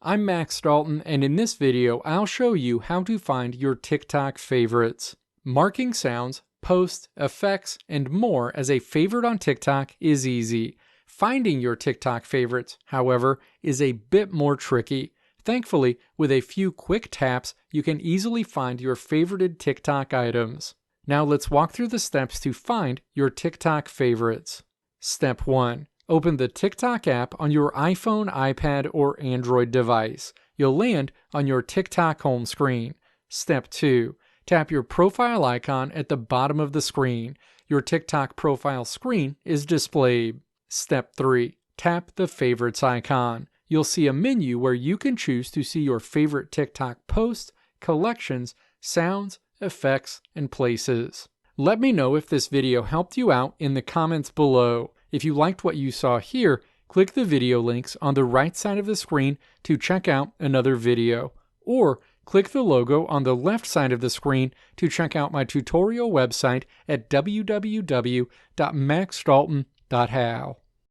I'm Max Dalton, and in this video I'll show you how to find your TikTok favorites. Marking sounds, posts, effects, and more as a favorite on TikTok is easy. Finding your TikTok favorites, however, is a bit more tricky. Thankfully, with a few quick taps, you can easily find your favorited TikTok items. Now let's walk through the steps to find your TikTok favorites. Step 1. Open the TikTok app on your iPhone, iPad, or Android device. You'll land on your TikTok home screen. Step 2. Tap your profile icon at the bottom of the screen. Your TikTok profile screen is displayed. Step 3. Tap the favorites icon. You'll see a menu where you can choose to see your favorite TikTok posts, collections, sounds, effects, and places. Let me know if this video helped you out in the comments below. If you liked what you saw here, click the video links on the right side of the screen to check out another video, or click the logo on the left side of the screen to check out my tutorial website at www.maxdalton.how.